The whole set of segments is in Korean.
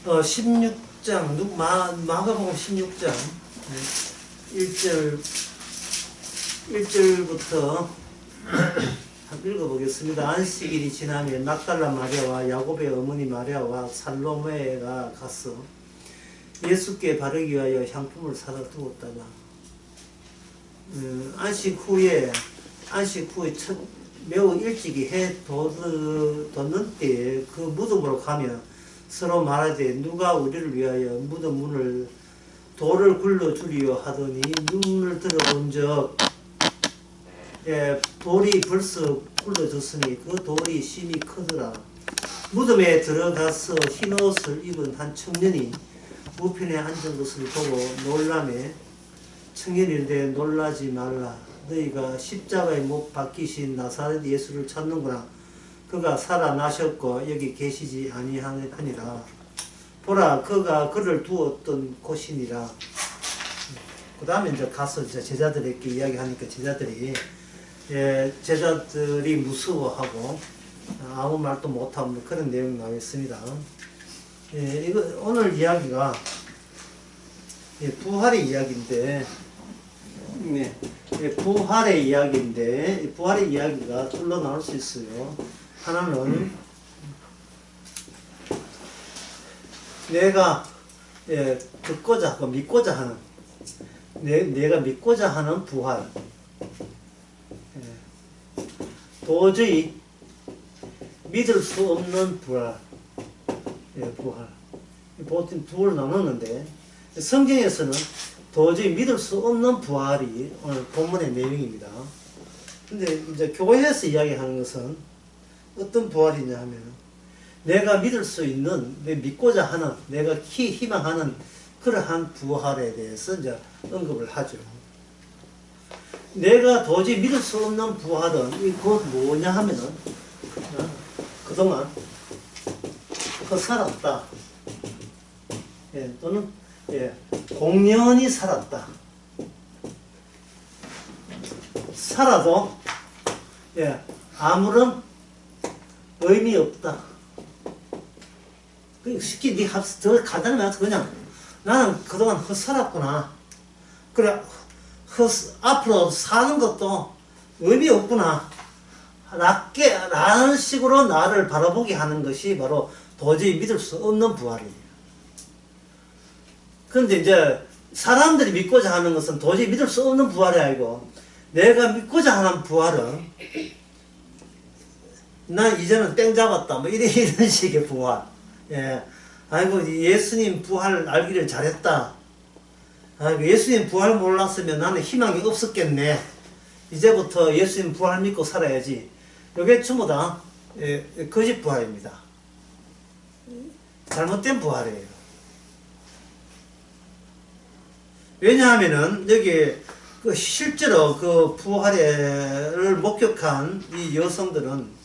16장, 마가복음 16장, 1절부터 읽어보겠습니다. 안식일이 지나면 막달라 마리아와 야곱의 어머니 마리아와 살로메가 가서 예수께 바르기 위하여 향품을 사다 두었다가 안식 후에 매우 일찍이 해 돋는 때에 그 무덤으로 가며 서로 말하되 누가 우리를 위하여 무덤 문을 돌을 굴러주리요 하더니 눈을 들어본 적 돌이 벌써 굴러졌으니 그 돌이 심히 크더라. 무덤에 들어가서 흰옷을 입은 한 청년이 우편에 앉은 것을 보고 놀라매 청년인데 놀라지 말라. 너희가 십자가에 못 박히신 나사렛 예수를 찾는구나. 그가 살아나셨고 여기 계시지 아니하니라. 보라, 그가 그를 두었던 곳이니라. 그 다음에 이제 가서 이제 제자들에게 이야기하니까 제자들이 무서워하고 아무 말도 못하는 그런 내용이 나와 있습니다. 이거 오늘 이야기가 부활의 이야기인데, 부활의 이야기가 둘로 나올 수 있어요. 하나는 내가 듣고자 하고 믿고자 하는, 내가 믿고자 하는 부활, 도저히 믿을 수 없는 부활, 보통 둘을 나눴는데 성경에서는 도저히 믿을 수 없는 부활이 오늘 본문의 내용입니다. 근데 이제 교회에서 이야기하는 것은 어떤 부활이냐 하면 내가 믿을 수 있는, 믿고자 하는, 내가 희망하는 그러한 부활에 대해서 이제 언급을 하죠. 내가 도저히 믿을 수 없는 부활은 곧 뭐냐 하면은 그동안 살았다. 또는 공연히 살았다. 살아도 아무런 의미 없다. 쉽게 더 간단히 말해서 그냥 나는 그동안 살았구나. 그래, 앞으로 사는 것도 의미 없구나. 라는 식으로 나를 바라보게 하는 것이 바로 도저히 믿을 수 없는 부활이에요. 그런데 이제 사람들이 믿고자 하는 것은 도저히 믿을 수 없는 부활이 아니고, 내가 믿고자 하는 부활은 난 이제는 땡 잡았다, 뭐 이런 식의 부활. 아이고 예수님 부활 알기를 잘했다. 아이고 예수님 부활 몰랐으면 나는 희망이 없었겠네. 이제부터 예수님 부활 믿고 살아야지. 이게 전부 다 거짓 부활입니다. 잘못된 부활이에요. 왜냐하면은 여기 실제로 그 부활을 목격한 이 여성들은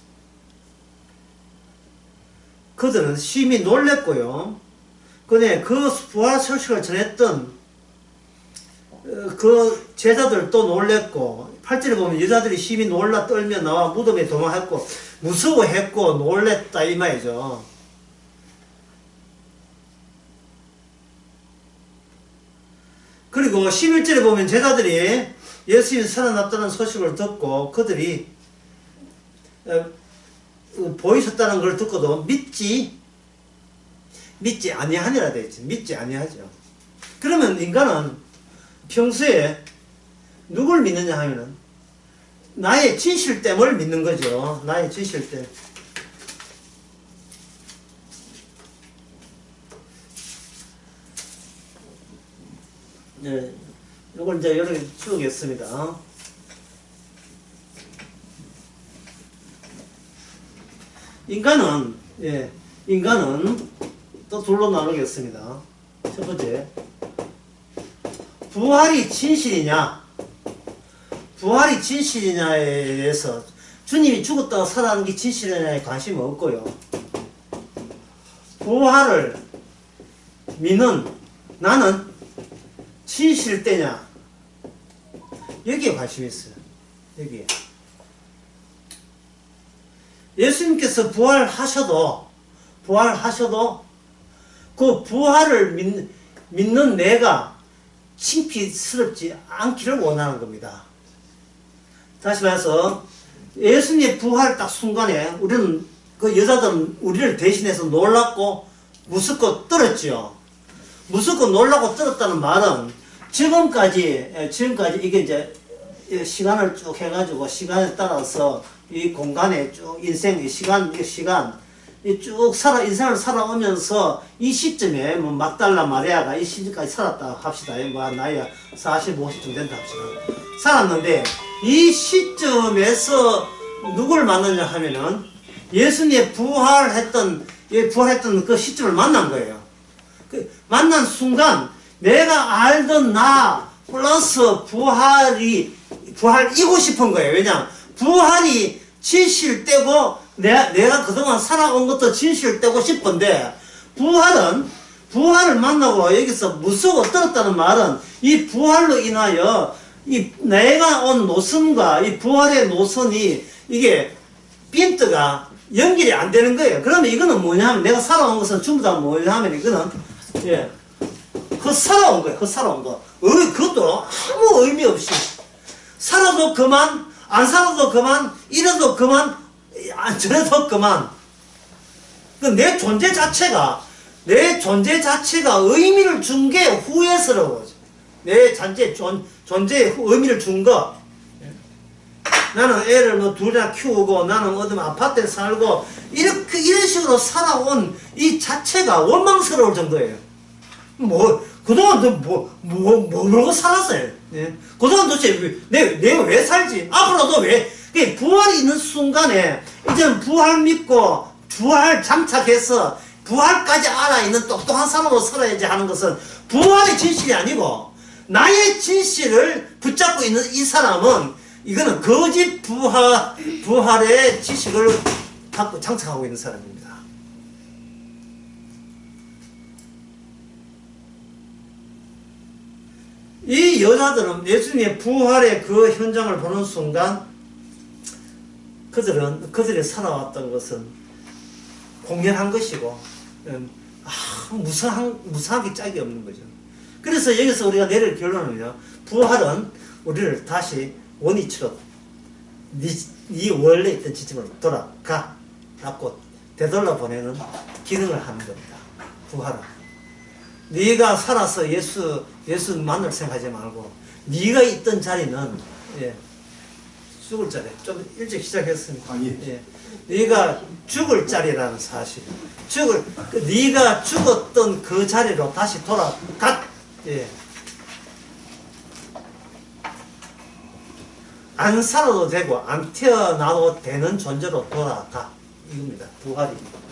그들은 심히 놀랬고요. 근데 그 부활 소식을 전했던 그 제자들도 놀랬고, 8절에 보면 여자들이 심히 놀라 떨며 나와 무덤에 도망했고 무서워했고 놀랬다 이 말이죠. 그리고 11절에 보면 제자들이 예수님이 살아났다는 소식을 듣고 그들이 보이셨다는 걸 듣고도 믿지 아니하니라 되어 있죠. 믿지 아니하죠. 그러면 인간은 평소에 누굴 믿느냐 하면은 나의 진실됨을 믿는 거죠. 나의 진실됨. 이걸 이제 여러 개 치우겠습니다. 인간은 또 둘로 나누겠습니다. 첫 번째, 부활이 진실이냐에 대해서 주님이 죽었다가 살아나는 게 진실이냐에 관심은 없고요. 부활을 믿는 나는 진실되냐, 여기에 관심이 있어요. 여기에. 예수님께서 부활하셔도 그 부활을 믿는 내가 창피스럽지 않기를 원하는 겁니다. 다시 말해서 예수님의 부활 딱 순간에 우리는 그 여자들은 우리를 대신해서 놀랐고 무섭고 떨었죠. 무섭고 놀라고 떨었다는 말은 지금까지 이게 이제 시간을 쭉 해가지고 시간에 따라서 이 공간에 쭉 인생의 시간 쭉 인생을 살아오면서 이 시점에 뭐 막달라 마리아가 이 시점까지 살았다 합시다. 뭐 나이가 40, 50쯤 된다 합시다. 살았는데 이 시점에서 누굴 만났냐 하면은 예수님의 부활했던 그 시점을 만난 거예요. 그 만난 순간 내가 알던 나 플러스 부활이고 싶은 거예요. 왜냐? 부활이 진실되고 내가 그동안 살아온 것도 진실되고 싶은데 부활을 만나고 여기서 무서워 떨었다는 말은 이 부활로 인하여 이 내가 온 노선과 이 부활의 노선이 이게 핀트가 연결이 안 되는 거예요. 그러면 이거는 뭐냐 하면 내가 살아온 것은 전부 다 뭐냐 하면 이거는 살아온 거예요. 살아온 거. 그것도 아무 의미 없이 살아도 그만, 안 살아도 그만, 이래도 그만, 안 저래도 그만. 내 존재 자체가 의미를 준 게 후회스러워. 내 존재에 의미를 준 거. 나는 애를 뭐 둘이나 키우고 나는 어디 아파트에 살고 이런 식으로 살아온 이 자체가 원망스러울 정도예요. 그동안 모르고 살았어요. 예? 그동안 도대체 내가 왜 살지? 앞으로도 왜? 부활이 있는 순간에 이제는 부활 믿고 부활 장착해서 부활까지 알아있는 똑똑한 사람으로 살아야지 하는 것은 부활의 진실이 아니고 나의 진실을 붙잡고 있는 이 사람은 이거는 거짓 부활의 지식을 갖고 장착하고 있는 사람입니다. 이 여자들은 예수님의 부활의 그 현장을 보는 순간 그들이 살아왔던 것은 공연한 것이고 무사하기 짝이 없는 거죠. 그래서 여기서 우리가 내릴 결론은요, 부활은 우리를 다시 원위치로 네 원래 있던 지점으로 돌아가 라고 되돌아보내는 기능을 하는 겁니다. 부활은 네가 살아서 예수 만날 생각하지 말고 네가 있던 자리는 죽을 자리. 좀 일찍 시작했습니다. 네가 죽을 자리라는 사실. 네가 죽었던 그 자리로 다시 돌아가. 안 살아도 되고 안 태어나도 되는 존재로 돌아가. 이겁니다. 부활입니다.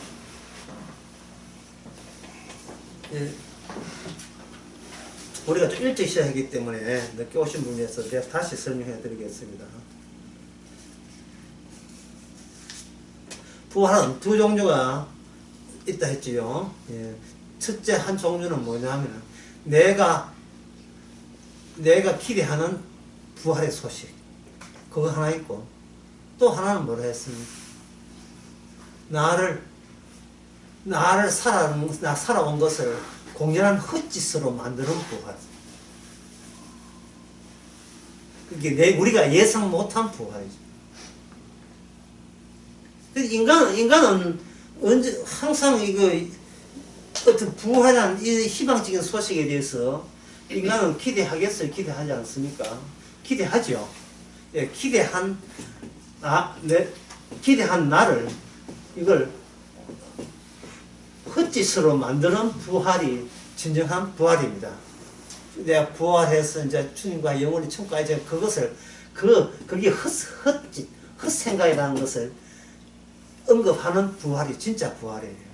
우리가 좀 일찍 시작했기 때문에 늦게 오신 분에 대해서 내가 다시 설명해 드리겠습니다. 부활은 두 종류가 있다 했지요. 첫째 한 종류는 뭐냐 하면 내가 기대하는 부활의 소식, 그거 하나 있고, 또 하나는 뭐라 했습니까? 나를 살아온 것을 공연한 헛짓으로 만드는 부활. 그게 우리가 예상 못한 부활이죠. 인간은 언제 항상 어떤 부활한 이 희망적인 소식에 대해서 인간은 기대하겠어요? 기대하지 않습니까? 기대하죠. 기대한 나를 이걸 헛짓으로 만드는 부활이 진정한 부활입니다. 내가 부활해서 이제 주님과 영원히 천국 가야지. 그게 헛짓, 헛생각이라는 것을 언급하는 부활이 진짜 부활이에요.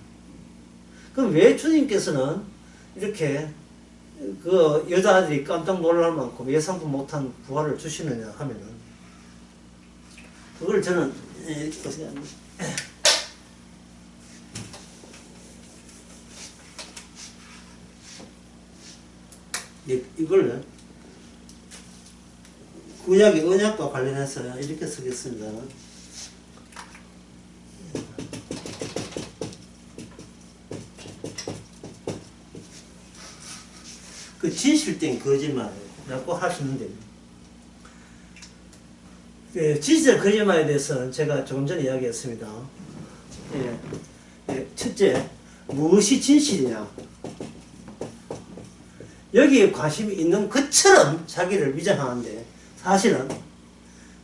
그럼 왜 주님께서는 이렇게 그 여자들이 깜짝 놀랄 만큼 예상도 못한 부활을 주시느냐 하면은, 그걸 저는 이걸 구약의 언약과 관련해서 이렇게 쓰겠습니다. 그 진실된 거짓말이라고 할 수 있는데, 진실된 거짓말에 대해서는 제가 조금 전에 이야기했습니다. 첫째, 무엇이 진실이냐? 여기에 관심이 있는 것처럼 자기를 위장하는데, 사실은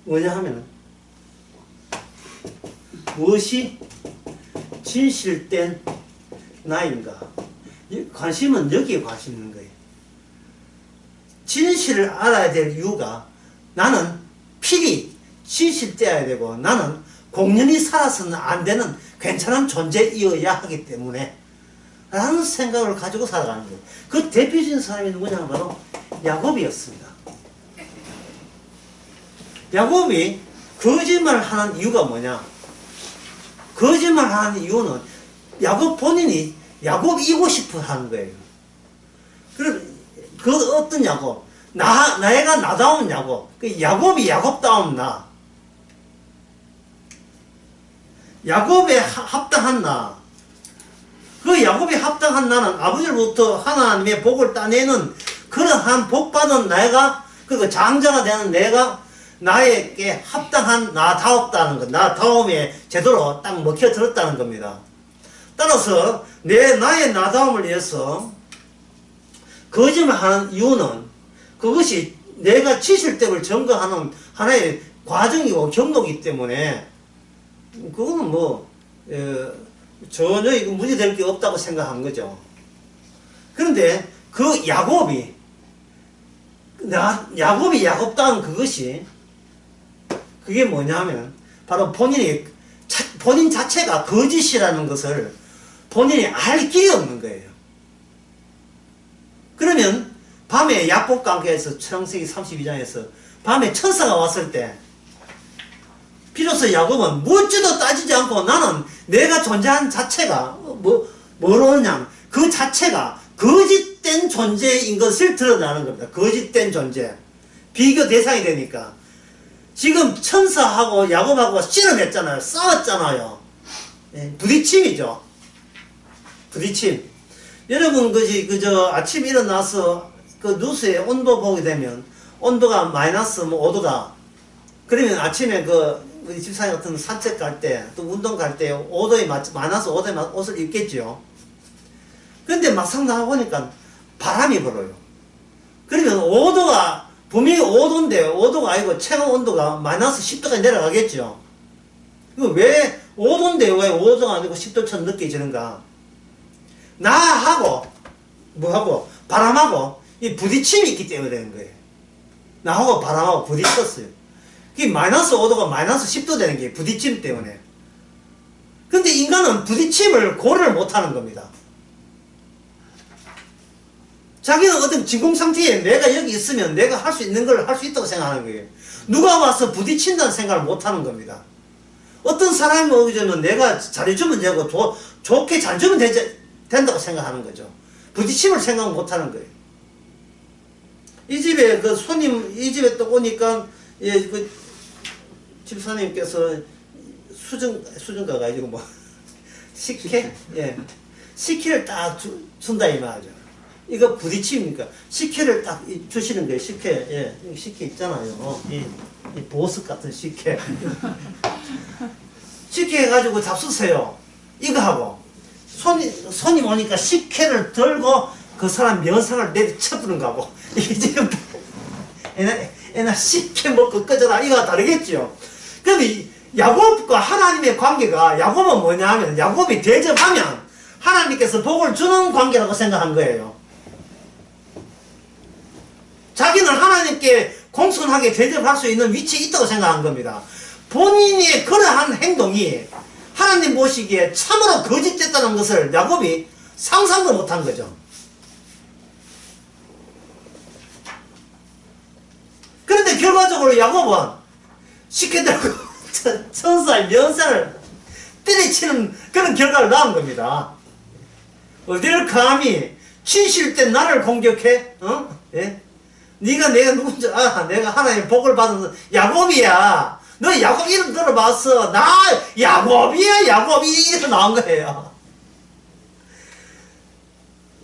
뭐냐 하면 무엇이 진실된 나인가? 관심은 여기에 관심 있는 거예요. 진실을 알아야 될 이유가 나는 필히 진실되어야 되고 나는 공연히 살아서는 안 되는 괜찮은 존재이어야 하기 때문에 라는 생각을 가지고 살아가는 거예요. 그 대표적인 사람이 누구냐면 바로 야곱이었습니다. 야곱이 거짓말을 하는 이유가 뭐냐? 거짓말을 하는 이유는 야곱 본인이 야곱이고 싶어 하는 거예요. 그 어떤 야곱? 내가 나다운 야곱. 그 야곱이 야곱다운 나. 야곱에 합당한 나. 그 야곱이 합당한 나는 아버지로부터 하나님의 복을 따내는 그러한 복받은 내가, 그 장자가 되는 내가 나에게 합당한 나다웠다는 것, 나다움에 제대로 딱 먹혀들었다는 겁니다. 따라서 나의 나다움을 위해서 거짓말하는 이유는 그것이 내가 진실됨을 증거하는 하나의 과정이고 경로이기 때문에 그거는 전혀 이거 문제될 게 없다고 생각한 거죠. 그런데 그 야곱이 야곱다운 그것이 그게 뭐냐면 바로 본인 자체가 거짓이라는 것을 본인이 알 길이 없는 거예요. 그러면 밤에 야복강가에서 창세기 32장에서 밤에 천사가 왔을 때 비로소 야곱은 묻지도 따지지 않고 나는 내가 존재한 자체가 뭐로 오느냐, 그 자체가 거짓된 존재인 것을 드러나는 겁니다. 거짓된 존재. 비교 대상이 되니까. 지금 천사하고 야곱하고 씨름했잖아요. 싸웠잖아요. 부딪힘이죠. 부딪힘. 여러분, 아침에 일어나서 그 뉴스에 온도 보게 되면 온도가 마이너스 5도다. 그러면 아침에 우리 집사님 같은 산책 갈 때, 또 운동 갈 때 마이너스 5도에 옷을 입겠죠. 근데 막상 나가보니까 바람이 불어요. 그러면 5도가, 분명히 5도인데 5도가 아니고 체감 온도가 마이너스 10도까지 내려가겠죠. 왜 5도인데 왜 5도가 아니고 10도처럼 느껴지는가? 나하고, 바람하고, 이 부딪힘이 있기 때문에 되는 거예요. 나하고 바람하고 부딪혔어요. 그게 마이너스 5도가 마이너스 10도 되는 게 부딪힘 때문에. 근데 인간은 부딪힘을 고려를 못 하는 겁니다. 자기는 어떤 진공 상태에 내가 여기 있으면 내가 할 수 있는 걸 할 수 있다고 생각하는 거예요. 누가 와서 부딪힌다는 생각을 못 하는 겁니다. 어떤 사람이 오기 전에 내가 잘해주면 되고 좋게 잘해주면 된다고 생각하는 거죠. 부딪힘을 생각 못 하는 거예요. 이 집에 이 집에 또 오니까 집사님께서 수정가가 아니고 식혜? 식혜를 딱 준다 이 말이죠. 이거 부딪힘입니까? 식혜를 딱 주시는 거예요. 식혜. 식혜 있잖아요. 이 보석 같은 식혜. 식혜 해가지고 잡수세요. 이거 하고. 손님 오니까 식혜를 들고 그 사람 명상을 내리쳐부는 거고. 이게 지금, 애나 식혜 먹고 꺼져라. 이거와 다르겠죠. 그럼 야곱과 하나님의 관계가, 야곱은 뭐냐 하면, 야곱이 대접하면 하나님께서 복을 주는 관계라고 생각한 거예요. 자기는 하나님께 공손하게 대접할 수 있는 위치에 있다고 생각한 겁니다. 본인의 그러한 행동이 하나님 보시기에 참으로 거짓됐다는 것을 야곱이 상상도 못한 거죠. 그런데 결과적으로 야곱은 시켜들고 천사의 면상을 때려치는 그런 결과를 낳은 겁니다. 어딜 감히 진실된 나를 공격해? 네가 내가 누군지 알아. 내가 하나님 복을 받은 야곱이야. 너 야곱 이름 들어봤어. 나 야곱이야. 야곱이 이래서 나온 거예요.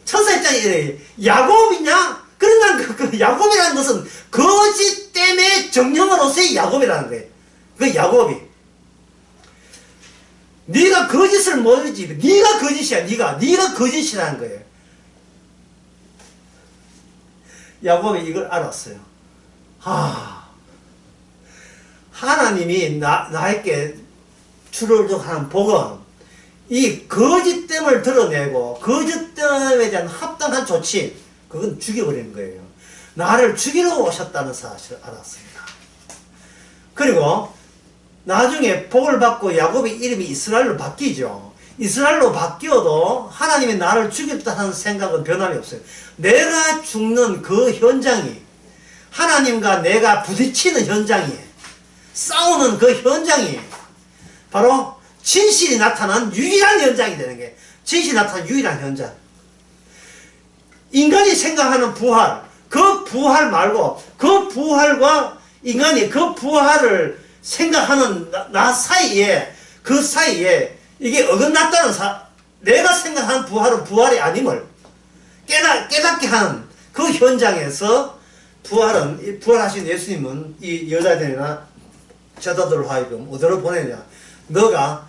천사 입장이 이래. 야곱이냐? 그러나 그 야곱이라는 것은 거짓 때문에 정령으로서의 야곱이라는 거예요. 그 야곱이. 네가 거짓을 모르지. 네가 거짓이야. 네가 거짓이라는 거예요. 야곱이 이걸 알았어요. 하나님이 나에게 주를 복음, 이 거짓됨을 드러내고 거짓됨에 대한 합당한 조치, 그건 죽여버리는 거예요. 나를 죽이러 오셨다는 사실을 알았습니다. 그리고 나중에 복을 받고 야곱의 이름이 이스라엘로 바뀌죠. 이스라엘로 바뀌어도 하나님이 나를 죽였다는 생각은 변함이 없어요. 내가 죽는 그 현장이, 하나님과 내가 부딪히는 현장이, 싸우는 그 현장이 바로 진실이 나타난 유일한 현장이 되는 게, 진실이 나타난 유일한 현장. 인간이 생각하는 부활, 그 부활 말고 그 부활과 인간이 그 부활을 생각하는 나 사이에, 그 사이에 이게 어긋났다는 내가 생각하는 부활은 부활이 아님을 깨닫게 하는 그 현장에서 부활하신 예수님은 이 여자들이나 제자들을 하여금 어디로 보내냐. 너가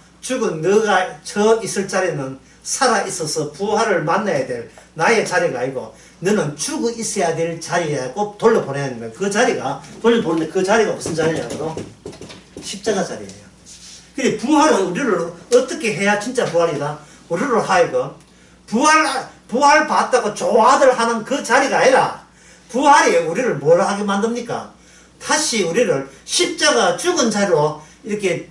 저 있을 자리는 살아있어서 부활을 만나야 될 나의 자리가 아니고 너는 죽어 있어야 될 자리라고 돌려보내는 거예요. 그 자리가, 돌려보내는 그 자리가 무슨 자리냐고? 십자가 자리예요. 그래, 부활은 우리를 어떻게 해야 진짜 부활이다? 우리를 하여금 부활 받다고 좋아들 하는 그 자리가 아니라 부활이 우리를 뭘 하게 만듭니까? 다시 우리를 십자가 죽은 자리로 이렇게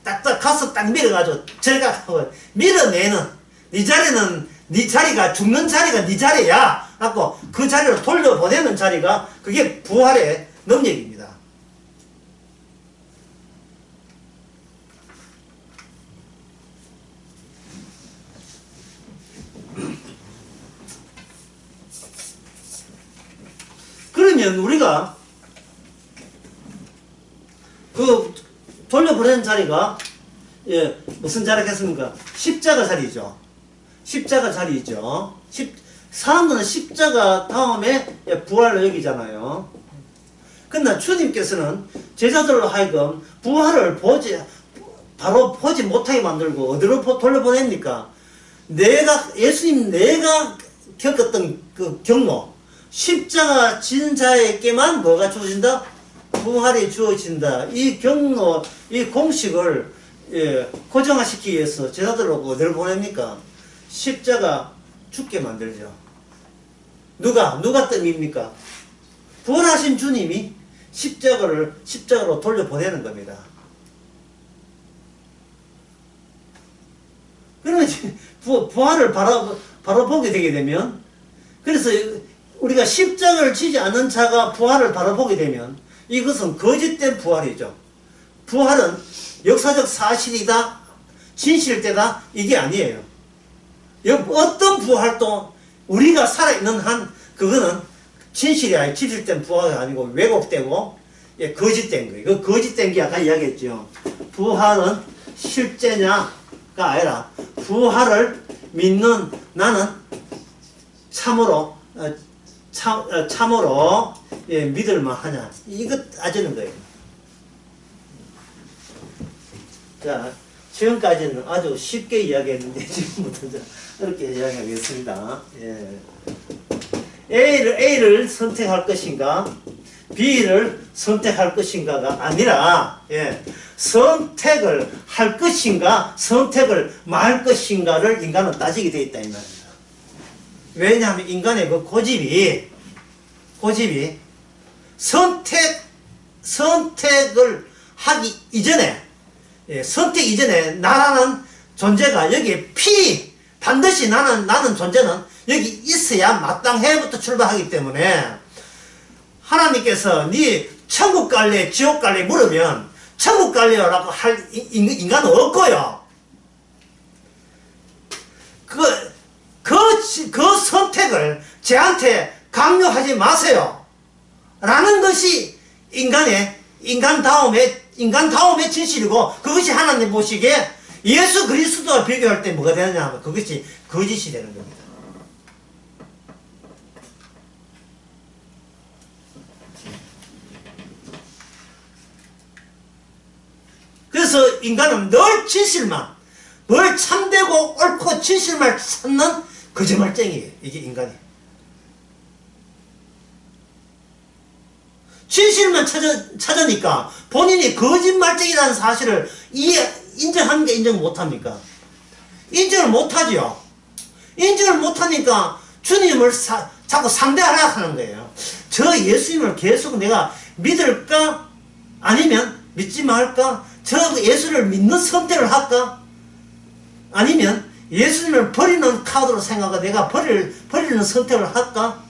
딱딱 가서 딱 밀어가지고 절각하고 밀어내는, 네 자리는 네 자리가, 죽는 자리가 네 자리야 하고 그 자리로 돌려보내는 자리가, 그게 부활의 능력입니다. 그러면 우리가 그 돌려보내는 자리가 무슨 자리겠습니까? 십자가 자리죠. 십자가 자리죠. 사람들은 십자가 다음에 부활을 여기잖아요. 그러나 주님께서는 제자들로 하여금 부활을 바로 보지 못하게 만들고 어디로 돌려보냅니까? 예수님 내가 겪었던 그 경로, 십자가 진 자에게만 뭐가 주어진다? 부활이 주어진다. 이 경로, 이 공식을 고정화시키기 위해서 제자들로 어디를 보냅니까? 십자가 죽게 만들죠. 누가 뜸입니까? 부활하신 주님이 십자가로 돌려보내는 겁니다. 그러면 부활을 바로 보게 되게 되면, 그래서 우리가 십자가를 지지 않는 자가 부활을 바로 보게 되면 이것은 거짓된 부활이죠. 부활은 역사적 사실이다, 진실되다, 이게 아니에요. 어떤 부활도 우리가 살아있는 한 그거는 진실이 아니고 진실된 부활이 아니고 왜곡되고 거짓된 거예요. 그 거짓된 게 아까 이야기했죠. 부활은 실제냐가 아니라 부활을 믿는 나는 참으로 믿을만 하냐, 이거 따지는 거예요. 자, 지금까지는 아주 쉽게 이야기했는데 지금부터 이렇게 이야기하겠습니다. A를 선택할 것인가 B를 선택할 것인가가 아니라 선택을 할 것인가 선택을 말 것인가를 인간은 따지게 되어 있다 이 말입니다. 왜냐하면 인간의 그 고집이 선택을 하기 이전에, 선택 이전에 나라는 존재가 여기에 반드시 나는 존재는 여기 있어야 마땅해부터 출발하기 때문에 하나님께서 네 천국 갈래 지옥 갈래 물으면 천국 갈래라고 할 인간은 없고요. 그 선택을 저한테 강요하지 마세요 라는 것이 인간 다음의 진실이고, 그것이 하나님 보시기에 예수 그리스도와 비교할 때 뭐가 되느냐 하면 그것이 거짓이 되는 겁니다. 그래서 인간은 늘 진실만, 늘 참되고 옳고 진실만 찾는 거짓말쟁이에요. 이게 인간이. 진실만 찾으니까 본인이 거짓말쟁이라는 사실을 인정하는 게 인정 못합니까? 인정을 못하지요. 인정을 못하니까 주님을 자꾸 상대하려고 하는 거예요. 저 예수님을 계속 내가 믿을까? 아니면 믿지 말까? 저 예수를 믿는 선택을 할까? 아니면 예수님을 버리는 카드로 생각하고 내가 버리는 선택을 할까?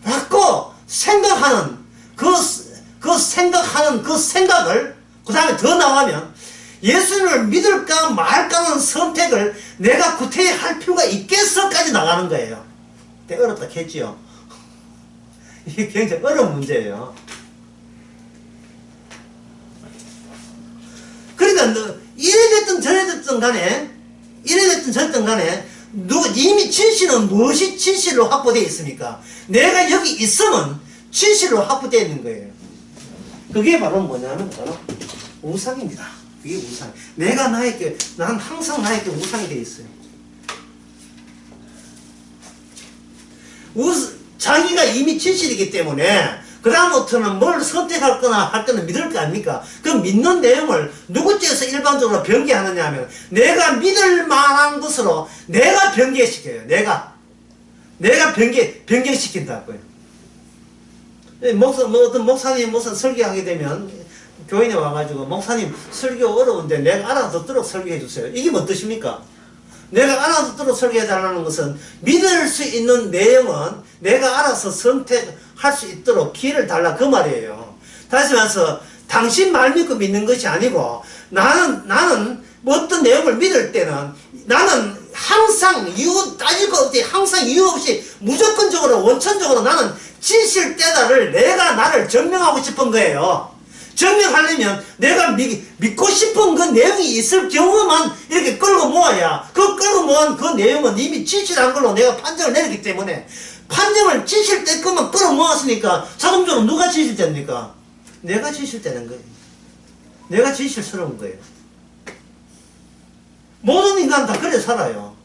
라고 생각하는 그 생각을 그 다음에 더 나가면 예수님을 믿을까 말까 하는 선택을 내가 구태여 할 필요가 있겠어까지 나가는 거예요. 되게 어렵다 했지요. 이게 굉장히 어려운 문제예요. 그러니까 이래됐든 저래됐든 간에 이미 진실은 무엇이 진실로 확보되어 있습니까? 내가 여기 있으면 진실로 확보되어 있는 거예요. 그게 바로 뭐냐면 바로 우상입니다. 그게 우상. 난 항상 나에게 우상이 되어 있어요. 자기가 이미 진실이기 때문에 그 다음부터는 뭘 선택할 거나 할 거는 믿을 거 아닙니까? 그 믿는 내용을 누구 쪽에서 일반적으로 변개하느냐 하면 내가 믿을 만한 것으로 내가 변개시켜요. 내가 변경시킨다고요. 어떤 목사님 무슨 설교하게 되면 교인에 와가지고 목사님 설교 어려운데 내가 알아듣도록 설교해 주세요. 이게 뭔 뜻입니까? 내가 알아듣도록 설교해달라는 것은 믿을 수 있는 내용은 내가 알아서 선택할 수 있도록 기회를 달라 그 말이에요. 다시 말해서 당신 말 믿고 믿는 것이 아니고 나는 어떤 내용을 믿을 때는 나는 항상 이유 따질 거 없이 항상 이유 없이 무조건적으로 원천적으로 나는 진실되다를 내가 나를 증명하고 싶은 거예요. 증명하려면 내가 믿고 싶은 그 내용이 있을 경우만 이렇게 끌고 모아야 그 끌고 모은 그 내용은 이미 진실한 걸로 내가 판정을 내리기 때문에 판정을 진실될 것만 끌어 모았으니까 자동적으로 누가 진실됩니까? 내가 진실되는 거예요. 내가 진실스러운 거예요. 모든 인간은 다 그래 살아요.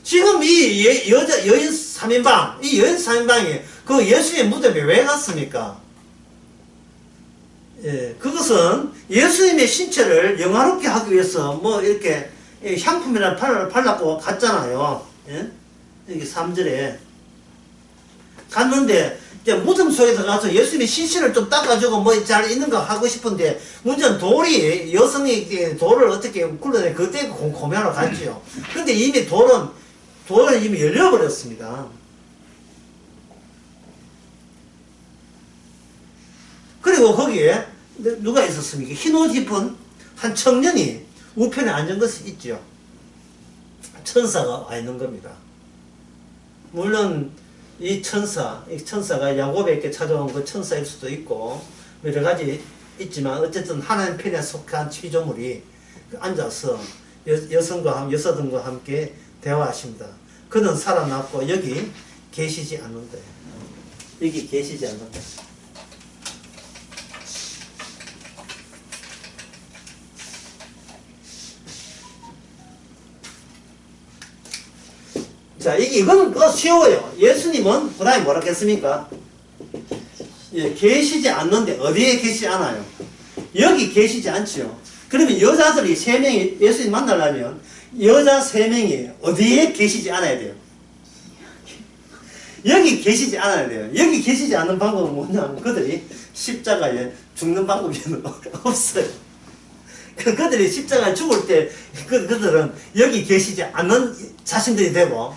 지금 이 여인 3인방, 이 여인 3인방이 그 예수의 무덤에 왜 갔습니까? 예, 그것은 예수님의 신체를 영화롭게 하기 위해서 뭐 이렇게 향품이나 발랐고 갔잖아요. 예? 여기 3절에 갔는데 이제 무덤 속에 들어가서 예수님의 신체를 좀 닦아주고 뭐 잘 있는 거 하고 싶은데 문제는 돌이 여성이 돌을 어떻게 굴러내 그때 고민하러 갔지요. 근데 이미 돌은 이미 열려버렸습니다. 그리고 거기에 누가 있었습니까? 흰 옷 입은 한 청년이 우편에 앉은 것이 있죠. 천사가 와 있는 겁니다. 물론 이 천사가 야곱에게 찾아온 그 천사일 수도 있고 여러 가지 있지만 어쨌든 하나님 편에 속한 피조물이 앉아서 여성들과 함께 대화하십니다. 그는 살아났고 여기 계시지 않는 거예요. 여기 계시지 않는 거예요. 자, 이거는 쉬워요. 예수님은 그 다음에 뭐라 했습니까? 예, 계시지 않는데 어디에 계시지 않아요? 여기 계시지 않지요. 그러면 여자들이 3명이 예수님 만나려면 여자 3명이 어디에 계시지 않아야 돼요? 여기 계시지 않아야 돼요. 여기 계시지 않는 방법은 뭐냐면 그들이 십자가에 죽는 방법이 없어요. 그들이 십자가에 죽을 때 그들은 여기 계시지 않는 자신들이 되고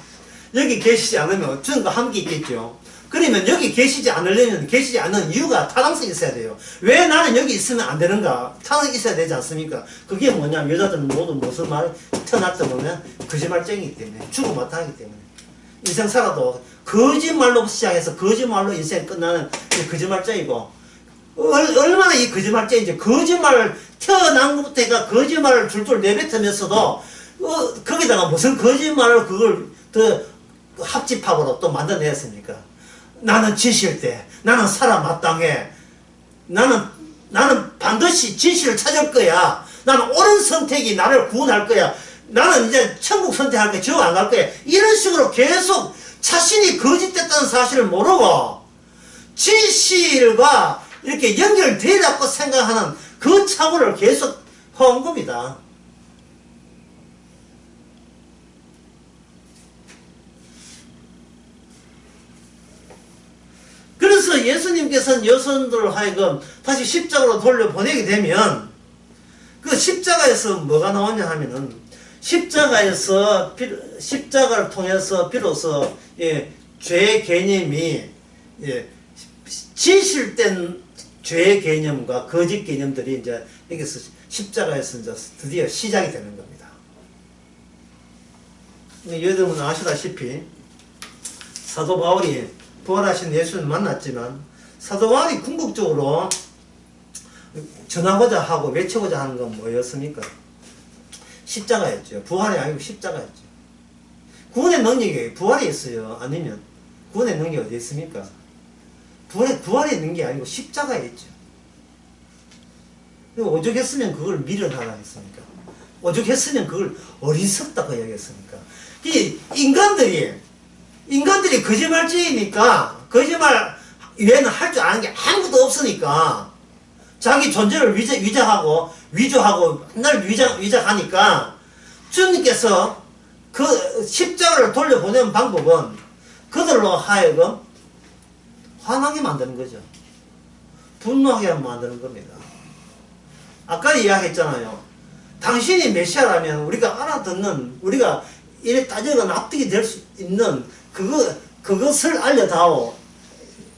여기 계시지 않으면 주님과 함께 있겠죠. 그러면 여기 계시지 않으려면 계시지 않는 이유가 타당성이 있어야 돼요. 왜 나는 여기 있으면 안 되는가? 타당성이 있어야 되지 않습니까? 그게 뭐냐면 여자들은 모두 무슨 말 태어났다 보면 거짓말쟁이기 때문에 죽어마땅하기 때문에 인생 살아도 거짓말로 시작해서 거짓말로 인생 끝나는 거짓말쟁이고 얼마나 이 거짓말쟁이인지 거짓말을 태어난 것부터 거짓말을 줄줄 내뱉으면서도 거기다가 무슨 거짓말을 그걸 더 합집합으로 또 만들어냈습니까? 나는 진실돼. 나는 살아 마땅해. 나는 나는 반드시 진실을 찾을 거야. 나는 옳은 선택이 나를 구원할 거야. 나는 이제 천국 선택할 거야. 지옥 안 갈 거야. 이런 식으로 계속 자신이 거짓됐다는 사실을 모르고 진실과 이렇게 연결되라고 생각하는 그 착오를 계속 해온 겁니다. 그래서 예수님께서는 여성들을 하여금 다시 십자가로 돌려보내게 되면 그 십자가에서 뭐가 나오냐 하면은 십자가를 통해서 비로소 죄의 개념이 진실된 죄의 개념과 거짓 개념들이 이제 여기서 십자가에서 이제 드디어 시작이 되는 겁니다. 여러분 아시다시피 사도 바울이 부활하신 예수를 만났지만 사도 바울이 궁극적으로 전하고자 하고 외치고자 하는 건 뭐였습니까? 십자가였죠. 부활이 아니고 십자가였죠. 구원의 능력이 부활이 있어요. 아니면 구원의 능력이 어디 있습니까? 부활이 있는 게 아니고 십자가에 있죠. 오죽했으면 그걸 미련하라 했습니까? 오죽했으면 그걸 어리석다고 여겼습니까? 이 인간들이 거짓말쟁이니까 거짓말 외에는 할 줄 아는 게 아무것도 없으니까 자기 존재를 위조하고 맨날 위장하니까 주님께서 그 십자가를 돌려보내는 방법은 그들로 하여금 화나게 만드는 거죠. 분노하게 만드는 겁니다. 아까 이야기했잖아요. 당신이 메시아라면 우리가 알아듣는, 우리가 이래 따져가 납득이 될 수 있는 그것을 알려다오.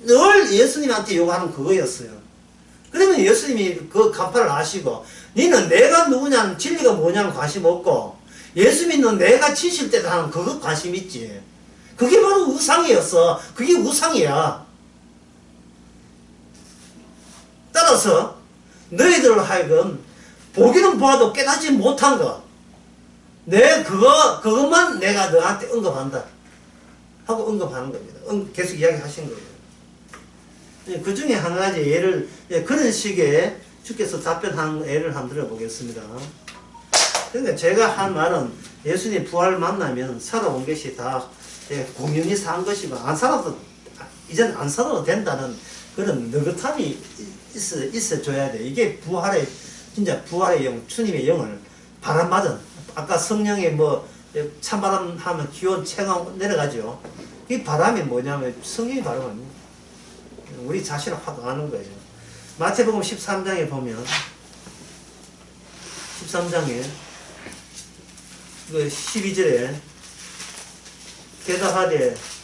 늘 예수님한테 요구하는 그거였어요. 그러면 예수님이 그 간파를 하시고, 니는 내가 누구냐는 진리가 뭐냐는 관심 없고, 예수 믿는 내가 진실되다 하는 그거 관심 있지. 그게 바로 우상이었어. 그게 우상이야. 따라서 너희들 하여금 보기는 보아도 깨닫지 못한 거, 그것만 내가 너한테 언급한다 하고 언급하는 겁니다. 계속 이야기하신 거예요. 그 중에 한 가지 예를, 그런 식의 주께서 답변한 예를 한번 들어보겠습니다. 그러니까 제가 한 말은 예수님 부활 만나면 살아온 것이 다 공연히 산 것이고, 이제는 안 살아도 된다는 그런 느긋함이 있어줘야 돼. 이게 진짜 부활의 영, 주님의 영을 바람맞은, 아까 성령의 찬바람 하면 기온 체감 내려가죠. 이 바람이 뭐냐면 성령의 바람 아닙니까? 우리 자신을 확 아는 거예요. 마태복음 13장에 보면, 13장에, 12절에,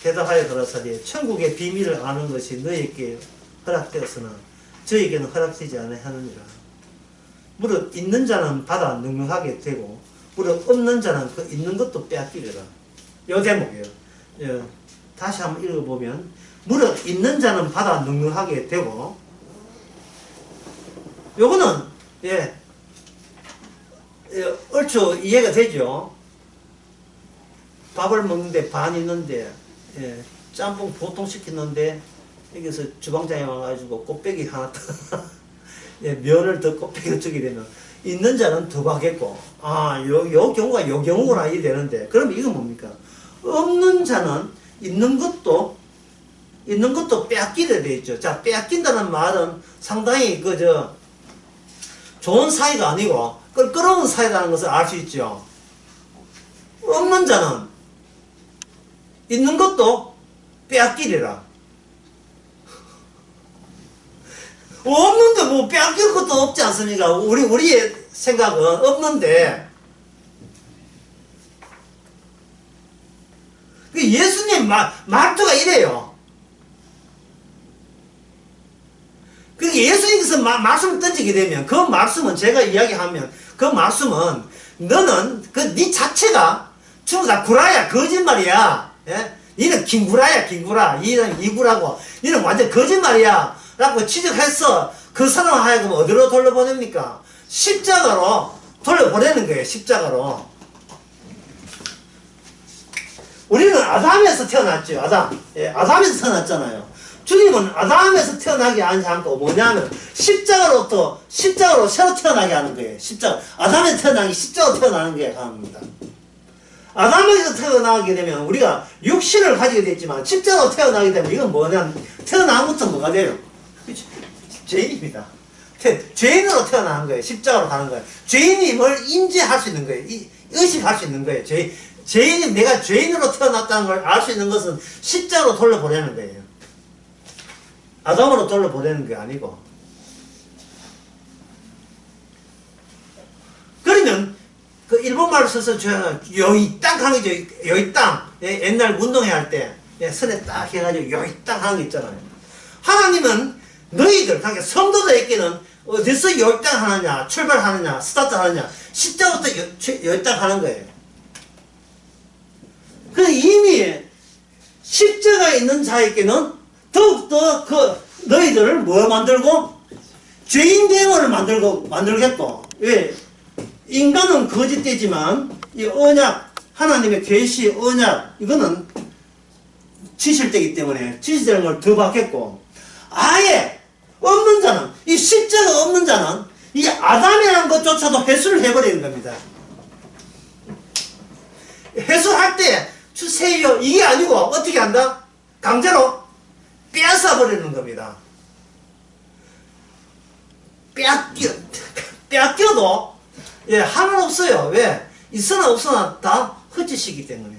대답하여 가라사대 천국의 비밀을 아는 것이 너희에게 허락되었으나 저에게는 허락되지 않으느니라. 무릇 있는 자는 받아 능력하게 되고 무릇 없는 자는 그 있는 것도 빼앗기리라. 요 대목이에요. 다시 한번 읽어보면, 무릇 있는 자는 받아 능력하게 되고, 요거는 얼추 이해가 되죠. 밥을 먹는데 반 있는데 짬뽕 보통 시켰는데 여기서 주방장에 와가지고 꽃배기 하나 면을 더 꽃배기를 주게 되면 있는 자는 더 받겠고, 요 경우가 요 경우구나 이해 되는데, 그럼 이건 뭡니까? 없는 자는 있는 것도 빼앗기게 돼 있죠. 자, 빼앗긴다는 말은 상당히 좋은 사이가 아니고 껄끄러운 사이라는 것을 알 수 있죠. 없는 자는 있는 것도 빼앗기리라. 없는데 뭐 빼앗길 것도 없지 않습니까? 우리의 생각은 없는데, 예수님 말투가 이래요. 예수님께서 말씀을 던지게 되면, 그 말씀은 제가 이야기하면, 그 말씀은 너는 네 자체가 전부 다 구라야, 거짓말이야. 니는 긴구라야, 긴구라. 니는 이구라고. 니는 완전 거짓말이야 라고 지적해서 그 사람을 하여금 어디로 돌려보냅니까? 십자가로 돌려보내는 거예요. 십자가로. 우리는 아담에서 태어났죠. 아담에서 태어났잖아요. 주님은 아담에서 태어나게 하지 않고 뭐냐면 십자가로 새로 태어나게 하는 거예요. 십자가. 아담에서 태어나기 십자가로 태어나는 게 합니다. 아담에서 태어나게 되면 우리가 육신을 가지게 됐지만 십자가로 태어나게 되면 이건 뭐냐면 태어나면부터 뭐가 돼요? 죄인입니다. 죄인으로 태어나는 거예요. 십자가로 가는 거예요. 죄인임을 인지할 수 있는 거예요. 의식할 수 있는 거예요. 죄인이 내가 죄인으로 태어났다는 걸 알 수 있는 것은 십자가로 돌려보내는 거예요. 아담으로 돌려보내는 게 아니고. 그러면 그 일본말로 써서 요이 땅 하는 게 요이 땅. 옛날 운동회 할 때 선에 딱 해가지고 요이 땅 하는 게 있잖아요. 하나님은 너희들, 그러니까 성도들에게는 어디서 요이 땅 하느냐, 출발하느냐, 스타트 하느냐, 십자부터 요이 땅 하는 거예요. 그 이미 십자가에 있는 자에게는 더욱더 너희들을 뭐 만들고? 죄인 대원을 만들겠고. 왜? 인간은 거짓되지만, 이 언약, 하나님의 계시, 언약, 이거는 지실되기 때문에 지실되는 걸 더 받겠고, 아예 없는 자는, 이 십자가 없는 자는, 이 아담이라는 것조차도 회수를 해버리는 겁니다. 회수할 때, 주세요. 이게 아니고, 어떻게 한다? 강제로 빼앗아버리는 겁니다. 빼앗겨도, 하나는 없어요. 왜? 있으나 없으나 다 헛짓이기 때문에.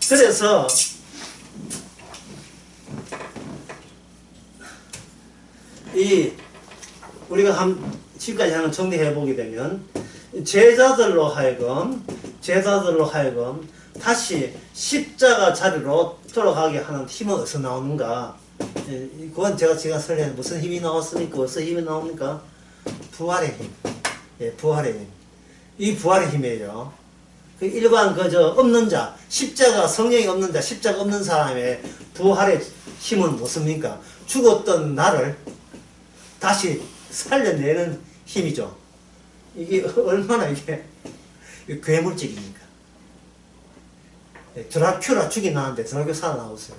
그래서, 우리가 지금까지 하는 정리해보게 되면, 제자들로 하여금 다시 십자가 자리로 돌아가게 하는 힘은 어디서 나오는가? 그건 제가 설명해 무슨 힘이 나왔습니까? 어디서 힘이 나옵니까? 부활의 힘. 부활의 힘. 이 부활의 힘이에요. 그 일반 없는 자, 십자가 성령이 없는 자, 십자가 없는 사람의 부활의 힘은 무엇입니까? 죽었던 나를 다시 살려내는 힘이죠. 이게 얼마나 괴물적입니까? 드라큘라 죽이나는데 드라큘라 살아나왔어요.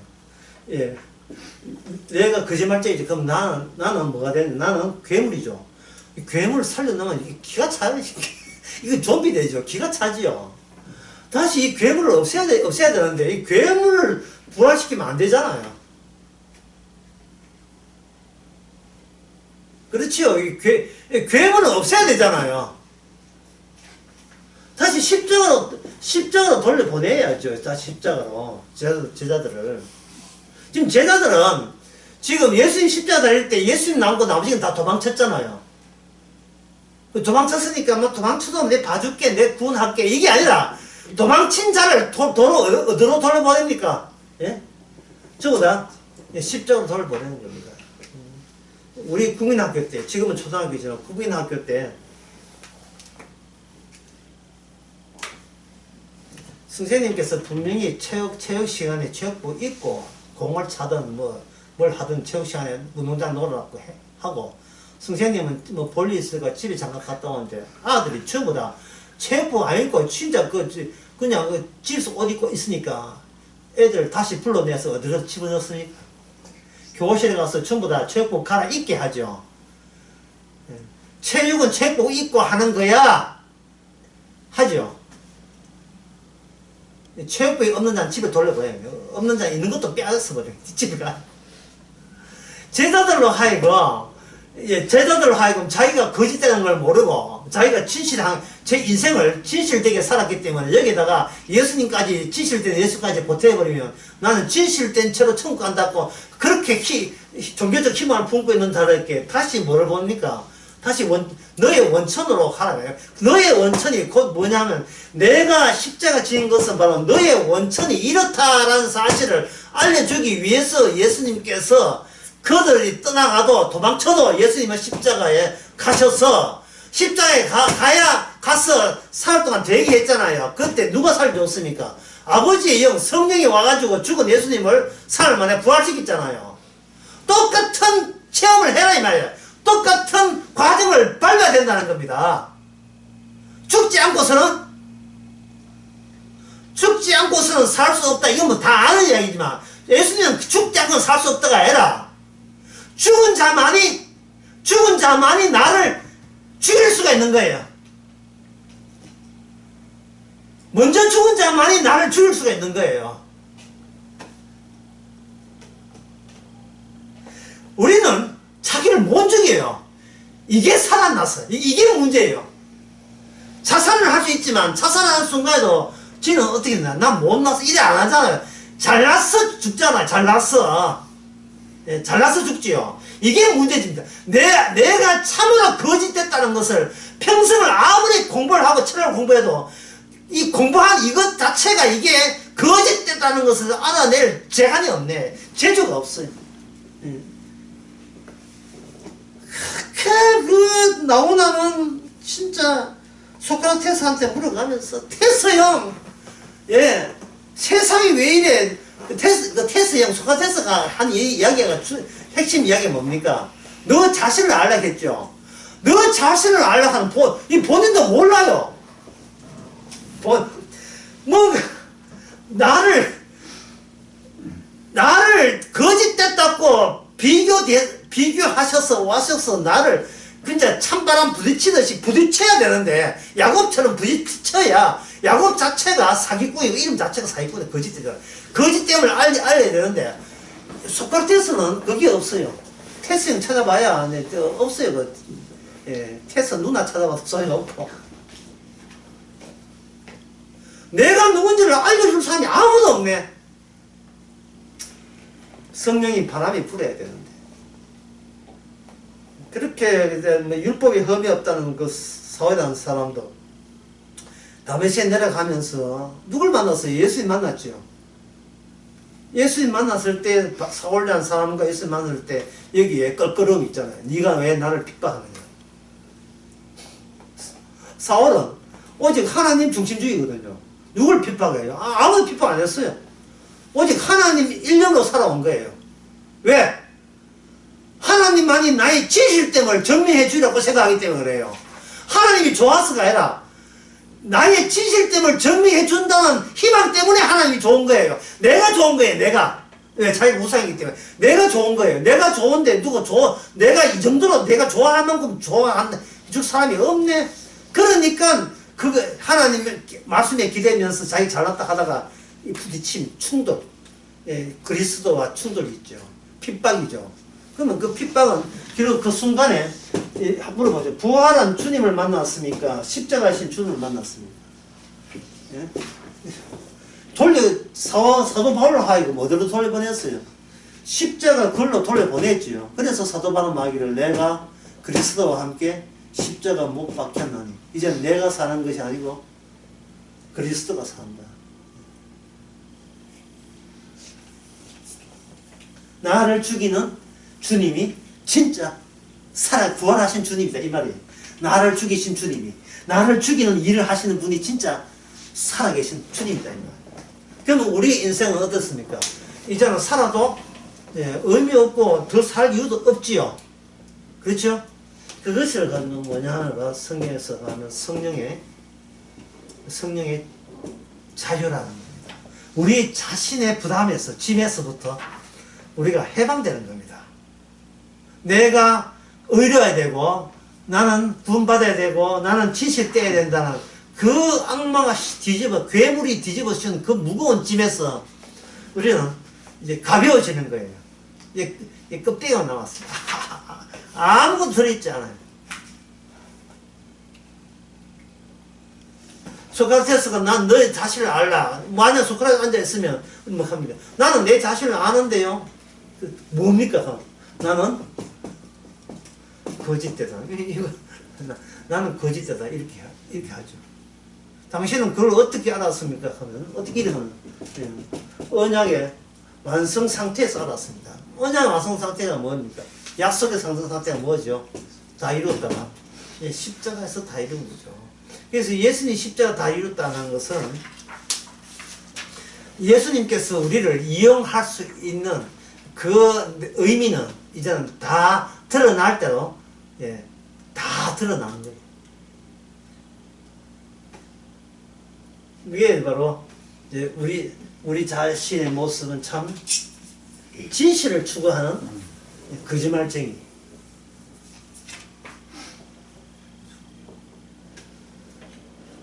내가 거짓말쟁이지. 그럼 나는 뭐가 되는? 나는 괴물이죠. 괴물을 살려놓으면 기가 차요. 이거 좀비 되죠. 기가 차지요. 다시 이 괴물을 없애야 되는데 이 괴물을 부활시키면 안 되잖아요. 그렇지요. 괴물은 없애야 되잖아요. 다시 십자가로 돌려보내야죠. 다시 십자가로. 제자들을. 지금 제자들은 지금 예수님 십자가 달릴 때 예수님 나오고 나머지는 다 도망쳤잖아요. 도망쳤으니까 뭐 도망쳐도 내 봐줄게, 내 구원할게. 이게 아니라 도망친 자를 어디로 돌려보냅니까? 예? 저거 다 십자가로 돌려보내는 겁니다. 우리 국민학교 때, 지금은 초등학교지만 국민학교 때 선생님께서 분명히 체육 시간에 체육복 입고 공을 차든 뭘 하든 체육 시간에 운동장 놀으라고 하고, 선생님은 뭐 볼일 있으니까 집에 잠깐 갔다 오는데 아들이 전부 다 체육복 안 입고 진짜 그냥 집에서 옷 입고 있으니까 애들 다시 불러내서 어디로 집어넣습니까? 교실에 가서 전부 다 체육복 갈아입게 하죠. 체육은 체육복 입고 하는 거야 하죠. 체육복이 없는 자는 집에 돌려보내요. 없는 자는 있는 것도 빼앗아버려요. 집에 가. 제자들로 하여금 자기가 거짓되는 걸 모르고 자기가 제 인생을 진실되게 살았기 때문에 여기다가 예수님까지 진실된 예수까지 보태버리면 나는 진실된 채로 천국 간다고 그렇게 종교적 희망을 품고 있는 자들에게 다시 뭐를 봅니까? 다시 너의 원천으로 하라고요. 너의 원천이 곧 뭐냐면 내가 십자가 지은 것은 바로 너의 원천이 이렇다라는 사실을 알려주기 위해서 예수님께서 그들이 떠나가도 도망쳐도 예수님은 십자가에 가셔서 십자가에 가서 사흘 동안 대기했잖아요. 그때 누가 살려줬습니까? 아버지의 영 성령이 와가지고 죽은 예수님을 사흘 만에 부활시켰잖아요. 똑같은 체험을 해라 이 말이에요. 똑같은 과정을 밟아야 된다는 겁니다. 죽지 않고서는 죽지 않고서는 살 수 없다. 이건 뭐 다 아는 이야기지만 예수님은 죽지 않고는 살 수 없다가 아니라 죽은 자만이 나를 죽일 수가 있는 거예요. 먼저 죽은 자만이 나를 죽일 수가 있는 거예요. 우리는 자기를 못 죽여요. 이게 살아났어요. 이게 문제예요. 자살을 할 수 있지만 자살하는 순간에도 지는 어떻게 되나? 난 못났어. 이래 안 하잖아요. 잘났어 죽잖아. 잘났어. 예, 잘나서 죽지요. 이게 문제입니다. 내가 참으로 거짓됐다는 것을 평생을 아무리 공부를 하고 철학을 공부해도 이 공부한 이것 자체가 이게 거짓됐다는 것을 알아낼 재간이 없네. 재주가 없어요. 그 나오나는 진짜 소크라테스한테 물어가면서 테스 형, 예, 세상이 왜 이래? 테스 형, 소크라테스가 한 이야기가 핵심 이야기가 뭡니까? 너 자신을 알라 했죠. 너 자신을 알라 하는 본인도 몰라요. 나를 거짓됐다고 비교하셔서 와셔서 나를 진짜 찬바람 부딪히듯이 부딪혀야 되는데 야곱처럼 부딪혀야 야곱 자체가 사기꾼이고 이름 자체가 사기꾼이고 거짓되잖아. 거짓됨을 알려야 되는데 소크라테스는 그게 없어요. 테스 형 찾아봐야 없어요. 예, 테스 누나 찾아봐도 소용이 없고 내가 누군지를 알려줄 사람이 아무도 없네. 성령이 바람이 불어야 되는데 그렇게 이제 율법이 흠이 없다는 그 사회라는 사람도 다메섹에 내려가면서 누굴 만났어요? 예수님 만났죠. 예수님 만났을 때 사울이라는 사람과 예수님 만났을 때 여기에 껄끄러움 있잖아요. 네가 왜 나를 핍박하느냐. 사울은 오직 하나님 중심주의거든요. 누굴 핍박해요? 아무도 핍박 안 했어요. 오직 하나님 일념으로 살아온 거예요. 왜? 하나님만이 나의 진실됨을 증명해 주려고 생각하기 때문에 그래요. 하나님이 좋아서가 아니라 나의 진실됨을 증명해 준다는 희망 때문에 하나님이 좋은 거예요. 내가 좋은 거예요. 내가. 왜? 자기가 우상이기 때문에. 내가 좋은 거예요. 내가 좋은데 내가 이 정도로 내가 좋아할 만큼 좋아한다. 줄 사람이 없네. 그러니까 하나님의 말씀에 기대면서 자기 잘났다 하다가 이 부딪힘, 충돌. 예, 그리스도와 충돌이 있죠. 핍박이죠. 그러면 그 핍박은 결국 그 순간에 물어보죠. 부활한 주님을 만났습니까? 십자가신 주님을 만났습니까? 예? 사도 바울을 하여금 어디로 돌려보냈어요? 십자가 글로 돌려보냈지요. 그래서 사도 바울 말하기를 내가 그리스도와 함께 십자가 못 박혔나니 이제 내가 사는 것이 아니고 그리스도가 산다. 나를 죽이는 주님이 진짜 부활하신 주님이다 이 말이에요. 나를 죽이신 주님이 나를 죽이는 일을 하시는 분이 진짜 살아계신 주님이다 이 말이에요. 그러면 우리 인생은 어떻습니까? 이제는 살아도 의미 없고 더 살 이유도 없지요. 그렇죠? 그것을 갖는 뭐냐 하나가 성경에서 하면 성령의 자유라는 겁니다. 우리 자신의 부담에서 짐에서부터 우리가 해방되는 겁니다. 내가 의려야 되고 나는 구원받아야 되고 나는 지식돼야 된다는 그 악마가 괴물이 뒤집어 씌운 그 무거운 짐에서 우리는 이제 가벼워지는 거예요. 이제 껍데기가 나왔어요. 아무것도 들어있지 않아요. 소크라테스가 난 너의 자신을 알라. 만약 소크라테스 앉아있으면 뭐 합니다. 나는 내 자신을 아는데요. 뭡니까? 나는 거짓되다. 나는 거짓되다. 이렇게 하죠. 당신은 그걸 어떻게 알았습니까? 하면 어떻게 이러면 언약의 완성 상태에서 알았습니다. 언약의 완성 상태가 뭡니까? 약속의 완성 상태가 뭐죠? 다 이뤘다가 십자가에서 다 이룬 거죠. 그래서 예수님 십자가 다 이뤘다는 것은 예수님께서 우리를 이용할 수 있는 그 의미는 이제는 다 드러날 대로 다 드러나는 거예요. 이게 바로 이제 우리 자신의 모습은 참 진실을 추구하는 거짓말쟁이.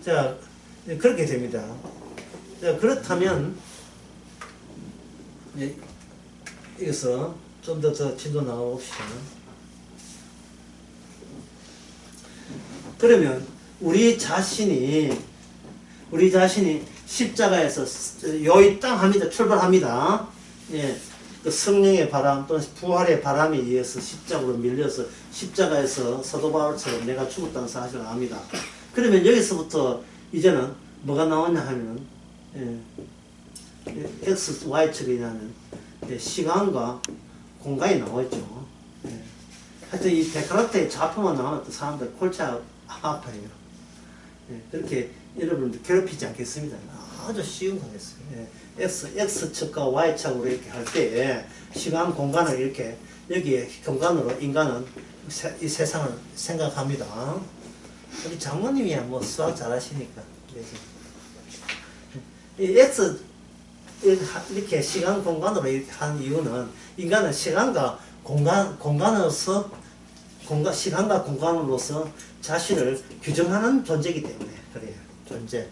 자, 그렇게 됩니다. 자, 그렇다면 여기서 좀 더 진도 나가봅시다. 그러면 우리 자신이 십자가에서 요이 땅 합니다. 출발합니다. 예, 그 성령의 바람 또는 부활의 바람에 의해서 십자가로 밀려서 십자가에서 사도 바울처럼 내가 죽었다는 사실을 압니다. 그러면 여기서부터 이제는 뭐가 나오냐 하면 X, Y축이냐면 시간과 공간이 나오죠. 하여튼 이 데카르트의 좌표만 나오면 또 사람들 골치 아파요. 그렇게 여러분들 괴롭히지 않겠습니다. 아주 쉬운 거겠어요. X축과 Y축으로 이렇게 할 때 시간, 공간을 이렇게 여기에 공간으로 인간은 이 세상을 생각합니다. 우리 장모님이야 뭐 수학 잘하시니까. 이 X 이렇게 시간 공간으로 이렇게 한 이유는 인간은 시간과 시간과 공간으로서 자신을 규정하는 존재이기 때문에 그래요. 존재.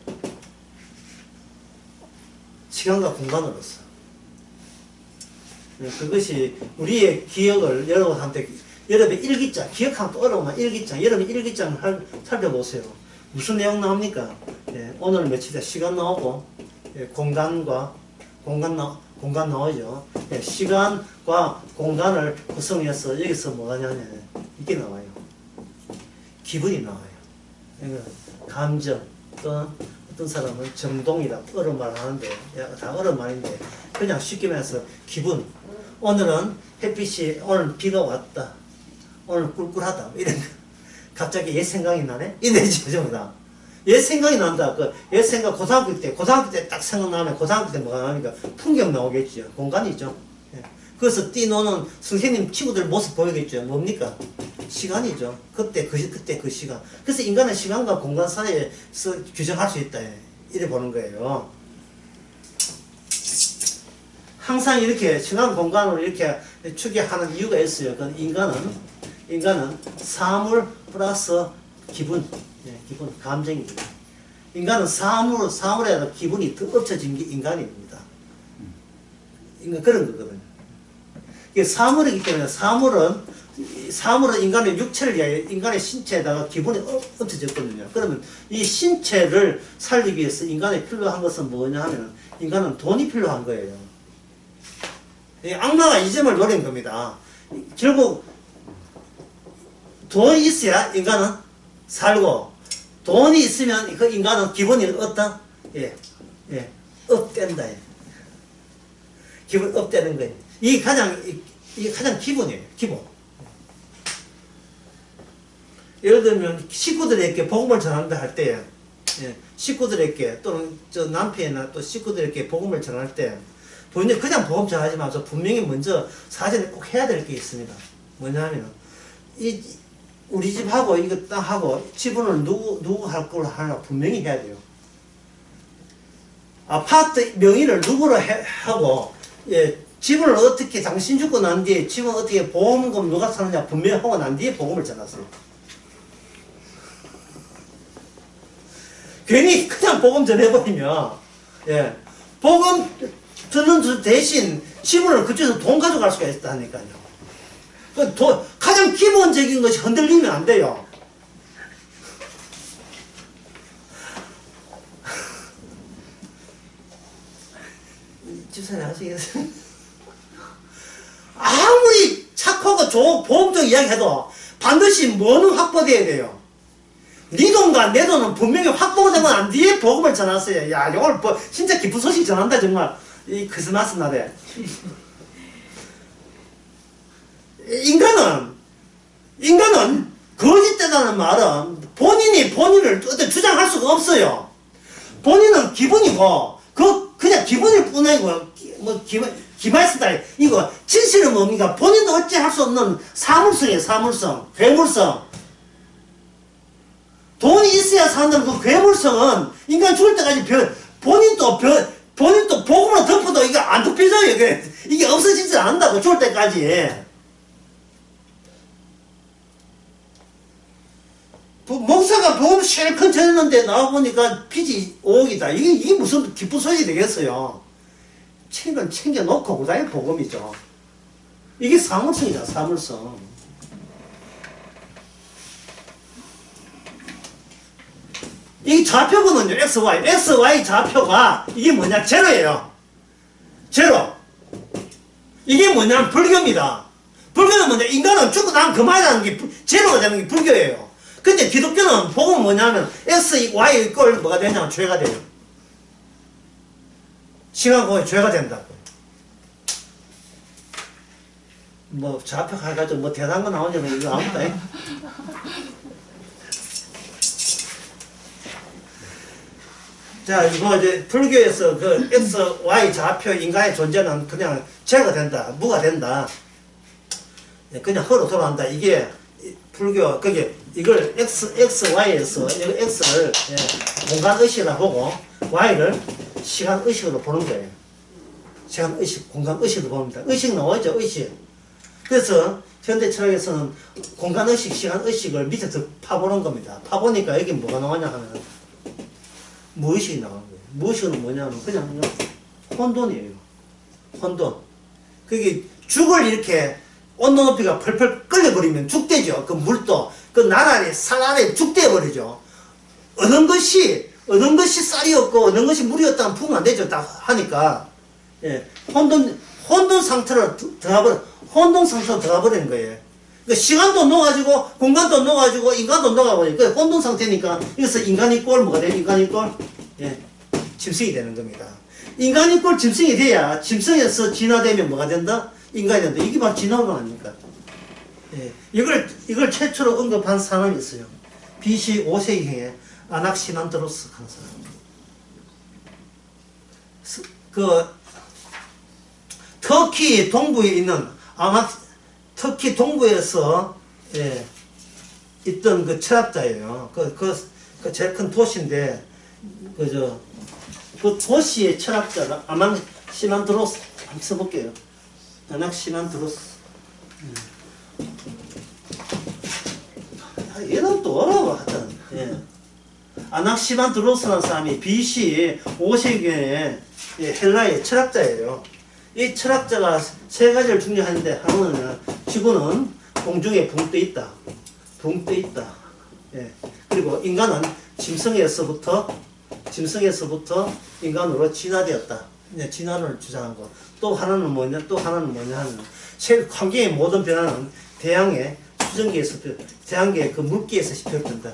시간과 공간으로서. 그것이 우리의 기억을 여러분한테 여러분의 일기장, 기억하면 또 어려우면 일기장, 여러분 일기장을 살펴보세요. 무슨 내용 나옵니까? 오늘 며칠에 시간 나오고 공간 나오죠. 시간과 공간을 구성해서 여기서 뭐가 나냐면 이게 나와요. 기분이 나와요. 감정, 또 어떤 사람은 정동이라고 어려운 말 하는데 다 어려운 말인데 그냥 쉽게 말해서 기분. 오늘은 햇빛이 오늘 비가 왔다. 오늘 꿀꿀하다. 이런 갑자기 옛 생각이 나네. 이래지 전부 다. 옛 생각이 난다. 옛 생각 고등학교 때 딱 생각나면 고등학교 때 뭐가 나니까 풍경 나오겠죠. 공간이죠. 그래서 뛰노는 선생님 친구들 모습 보이겠죠. 뭡니까? 시간이죠. 그때 그 시간. 그래서 인간은 시간과 공간 사이에서 규정할 수 있다. 이래 보는 거예요. 항상 이렇게 시간 공간으로 이렇게 추계하는 이유가 있어요. 그 인간은 사물 플러스 기분, 기분, 감정입니다. 인간은 사물에 기분이 더 엎쳐진 게 인간입니다. 인간 그런 거거든요. 이게 사물이기 때문에 사물은 인간의 육체를 위하여 인간의 신체에다가 기분이 엎쳐졌거든요. 그러면 이 신체를 살리기 위해서 인간에 필요한 것은 뭐냐 하면 인간은 돈이 필요한 거예요. 악마가 이 점을 노린 겁니다. 결국 돈이 있어야 인간은 살고 돈이 있으면 그 인간은 기분이 어떤? 업된다. 기분 업되는 거예요. 이게 가장 기본이에요. 기본. 예를 들면 식구들에게 복음을 전한다 할 때, 식구들에게 또는 저 남편이나 또 식구들에게 복음을 전할 때, 그냥 복음 전하지 마서 분명히 먼저 사전에 꼭 해야 될 게 있습니다. 뭐냐면 우리 집하고 이거 딱 하고 지분을 누구 할 걸 하나 분명히 해야 돼요. 아파트 명의를 누구로 하고 지분을 어떻게 당신 주고 난 뒤에 지분 어떻게 보험금 누가 사느냐 분명히 하고 난 뒤에 복음을 전하세요. 괜히 그냥 복음 전해버리면 복음 전는 대신 지분을 그쪽에서 돈 가져갈 수가 있다니까요. 가장 기본적인 것이 흔들리면 안 돼요. 집사님 아시겠어요? 아무리 착하고 좋은 보험적 이야기해도 반드시 뭐는 확보돼야 돼요. 네 돈과 내 돈은 분명히 확보되면 안 뒤에 복음을 전하세요. 야, 이걸 진짜 기쁜 소식 전한다 정말. 이 크리스마스 날에. 인간은 거짓되다는 말은 본인을 어떤 주장할 수가 없어요. 본인은 기분이고 그냥 기분일 뿐이고 기말스다. 이거 진실은 뭡니까? 본인도 어찌할 수 없는 사물성이에요. 사물성, 괴물성. 돈이 있어야 사는데 그 괴물성은 인간 죽을 때까지 본인도 본인도 복음으로 덮어도 이게 안 덮여져요. 이게 없어지지 않는다고, 죽을 때까지. 목사가 복음 실컷 전했는데 나와보니까 빚이 5억이다. 이게 무슨 기쁜 소식이 되겠어요. 책은 챙겨놓고 그다음에 복음이죠. 이게 사물성이다, 사물성. 이 좌표거든요, XY. XY 좌표가 이게 뭐냐, 제로예요. 제로. 이게 뭐냐면 불교입니다. 불교는 뭐냐, 인간은 죽고 나면 그만이라는 게 제로가 되는 게 불교예요. 근데 기독교는 복음은 뭐냐면 X, Y 이꼴 뭐가 되냐면 죄가 돼요. 시간 공에 죄가 된다고. 뭐 좌표 가가지고 뭐 대단한 거 나오냐면 이거 아무것도 아니에요. 자, 이거 이제 불교에서 그 X, Y 좌표 인간의 존재는 그냥 죄가 된다, 무가 된다. 그냥 허로 돌아간다. 이게 불교, 그게 이걸 X, Y에서 X를 공간 의식이라 보고 Y를 시간 의식으로 보는 거예요. 시간 의식, 공간 의식으로 봅니다. 의식 나오죠, 의식. 그래서 현대 철학에서는 공간 의식, 시간 의식을 밑에서 파보는 겁니다. 파보니까 여기 뭐가 나오냐 하면 무의식이 나오는 거예요. 무의식은 뭐냐면 그냥 혼돈이에요. 혼돈. 그게 죽을 이렇게 온도 높이가 펄펄 끓여버리면 죽대죠. 그 물도 그 나날이 살 아래 죽대버리죠. 어느 것이 쌀이었고 어느 것이 물이었다면 부으면 안 되죠. 딱 하니까 혼돈 상태로 들어가버리는 거예요. 그러니까 시간도 녹아지고 공간도 녹아지고 인간도 녹아버리니까 혼돈 상태니까 여기서 인간이 꼴 뭐가 돼요? 인간이 꼴 짐승이 되는 겁니다. 인간이 꼴 짐승이 돼야 짐승에서 진화되면 뭐가 된다? 인간이 된다. 이게 바로 진화론 아닙니까? 이걸 최초로 언급한 사람이 있어요. BC 5세기경에 아낙시만드로스 하는 사람. 그 터키 동부에 있는 터키 동부에서 있던 그 철학자예요. 그 제일 큰 도시인데 그 도시의 철학자가 아낙시만드로스 한번 써볼게요. 아낙시만드로스. 얘는 또 어려워 하여튼. 아낙시만드로스라는 사람이 BC 5세기에 헬라의 철학자예요. 이 철학자가 세 가지를 중요하는데 하나는 지구는 공중에 붕 떠 있다. 붕 떠 있다. 그리고 인간은 짐승에서부터 인간으로 진화되었다. 진화를 주장한 거. 또 하나는 뭐냐 하면 환경의 모든 변화는 대양의 수증기에서 대양계의 그 물기에서 시작된다.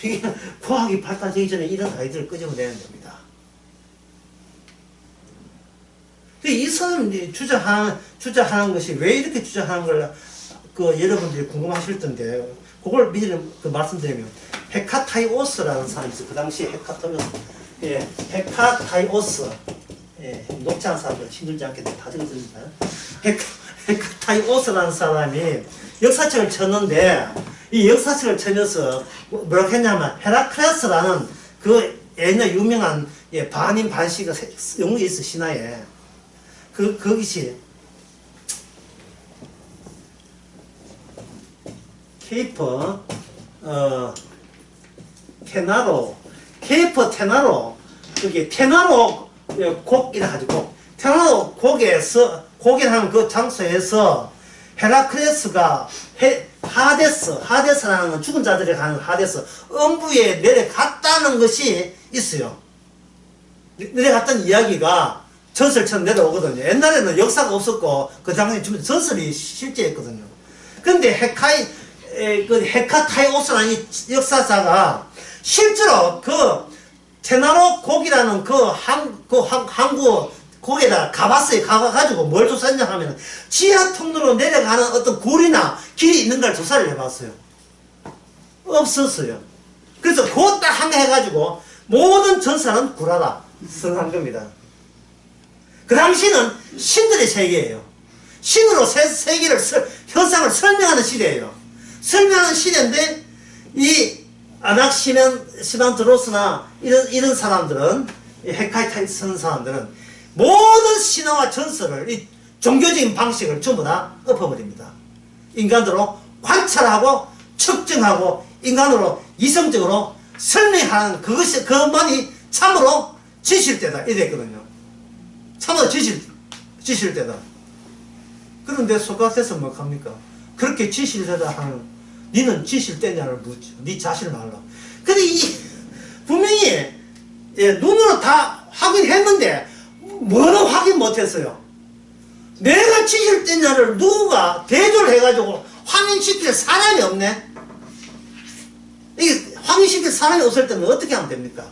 이게 과학이 발달되기 전에 이런 아이들을 끄집어내는 겁니다. 이 사람이 주장하는 것이 왜 이렇게 주장하는 걸 여러분들이 궁금하실 텐데 그걸 미리 말씀드리면 헤카타이오스라는 사람이 있어요. 그 당시에 헤카타이오스 높지 않은 사람들 힘들지 않게 다 적어줍니다. 헤카타이오스라는 사람이 역사책을 쳤는데 이 역사책을 쳐면서 뭐라고 했냐면 헤라클레스라는 그 옛날 유명한 반인 반시가 영웅이 있어 신화에 거기시 케이퍼 테나로 그게 테나로 곡이라 가지고 테나로 곡이라는 그 장소에서 헤라클레스가 하데스라는 건 죽은 자들이 가는 하데스 음부에 내려갔다는 것이 있어요. 내려갔다는 이야기가 전설처럼 내려오거든요. 옛날에는 역사가 없었고 그 당시에 전설이 실제였거든요. 근데 헤카타이오스라는 이 역사자가 실제로 그 테나로 곡이라는 항구 거기에다 가봤어요. 가가지고 뭘 조사했냐 하면 지하 통로로 내려가는 어떤 굴이나 길이 있는가를 조사를 해봤어요. 없었어요. 그래서 그거 딱 한 개 해가지고 모든 전사는 구라다 선언한 겁니다. 그 당시는 신들의 세계예요. 신으로 세계를 현상을 설명하는 시대예요. 설명하는 시대인데 이 아낙시만드로스나 이런 사람들은 이 헤카이트 쓰는 사람들은 모든 신화와 전설을 이 종교적인 방식을 전부 다 엎어버립니다. 인간으로 관찰하고 측정하고 인간으로 이성적으로 설명하는 그것만이 참으로 지실대다 이랬거든요. 참으로 지실대다. 그런데 소크라테스는 뭐 합니까? 그렇게 지실대다 하는 니는 지실대냐를 묻죠. 니 자신을 알라. 근데 분명히 눈으로 다 확인했는데 뭐는 확인 못했어요. 내가 지실대냐를 누가 대조를 해가지고 확인시킬 사람이 없네. 이게 확인시킬 사람이 없을 때는 어떻게 하면 됩니까?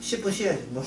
10분 쉬어야지 뭐.